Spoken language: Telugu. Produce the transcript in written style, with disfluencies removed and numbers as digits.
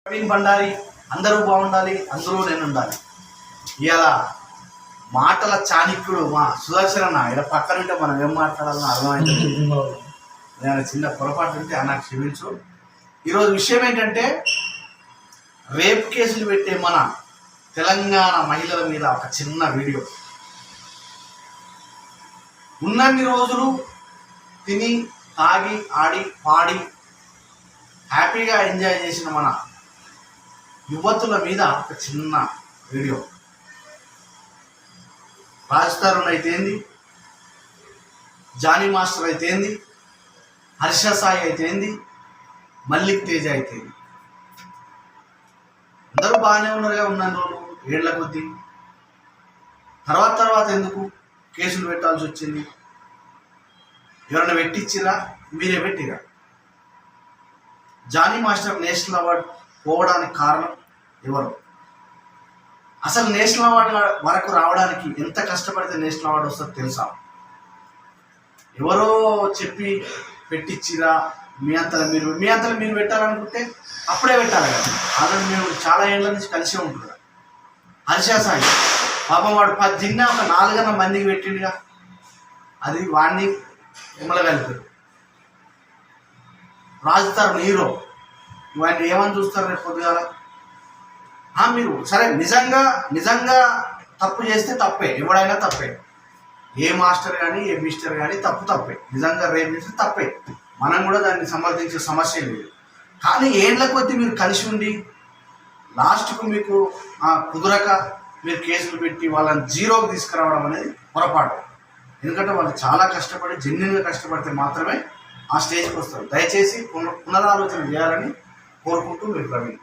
ప్రవీణ్ బండారి అందరూ బాగుండాలి, అందులో నేను ఉండాలి. ఇలా మాటల చాణిక్యుడు మా సుదర్శన ఇలా పక్కనుంటే మనం ఏం మాట్లాడాలని అర్థమైంది. నేను చిన్న పొరపాటు ఉంటే నాకు క్షమించు. ఈరోజు విషయం ఏంటంటే, రేప్ కేసులు పెట్టే మన తెలంగాణ మహిళల మీద ఒక చిన్న వీడియో. ఉన్నన్ని రోజులు తిని తాగి ఆడి పాడి హ్యాపీగా ఎంజాయ్ చేసిన మన యువతుల మీద ఒక చిన్న వీడియో. రాజ్ తరుణ్ అయితే ఏంది, జానీ మాస్టర్ అయితే ఏంది, హర్ష సాయి అయితే ఏంది, మల్లిక్ తేజ అయితే ఏంది, అందరూ బాగానే ఉన్నారుగా ఉన్న రోజులు ఏళ్ల కొద్దీ. తర్వాత ఎందుకు కేసులు పెట్టాల్సి వచ్చింది? ఎవరైనా పెట్టించిరా? మీరే పెట్టిరా? జానీ మాస్టర్ నేషనల్ అవార్డు పోవడానికి కారణం ఎవరు? అసలు నేషనల్ అవార్డు వరకు రావడానికి ఎంత కష్టపడితే నేషనల్ అవార్డు వస్తుందో తెలుసా? ఎవరో చెప్పి పెట్టించిరా? మీ అంతలో మీరు పెట్టాలనుకుంటే అప్పుడే పెట్టాలి కదా. ఆల్రెడీ మేము చాలా ఏళ్ళ నుంచి కలిసే ఉంటున్నాం. హర్ష సాయి పాపం వాడు 10 జిన్నా ఒక 4 మందికి పెట్టిండుగా, అది వాడిని ఉమ్మలగలిపారు. రాజ్ తరుణ్ హీరో, ఇవన్నీ ఏమని చూస్తారు రేపు పొద్దుగాల? మీరు సరే నిజంగా తప్పు చేస్తే తప్పే, ఎవడైనా తప్పే. ఏ మాస్టర్ కానీ ఏ మిస్టర్ కానీ తప్పే. నిజంగా రేపు చేస్తే తప్పే, మనం కూడా దాన్ని సమర్థించే సమస్య లేదు. కానీ ఏళ్ళ కొద్దీ మీరు కలిసి ఉండి లాస్ట్కు మీకు కుదరక మీరు కేసులు పెట్టి వాళ్ళని జీరోకి తీసుకురావడం అనేది పొరపాటు. ఎందుకంటే వాళ్ళు చాలా కష్టపడి జెన్యున్గా కష్టపడితే మాత్రమే ఆ స్టేజ్కి వస్తారు. దయచేసి పునరాలోచన చేయాలని కోరుకుంటూ మీరు ప్రవీణ్.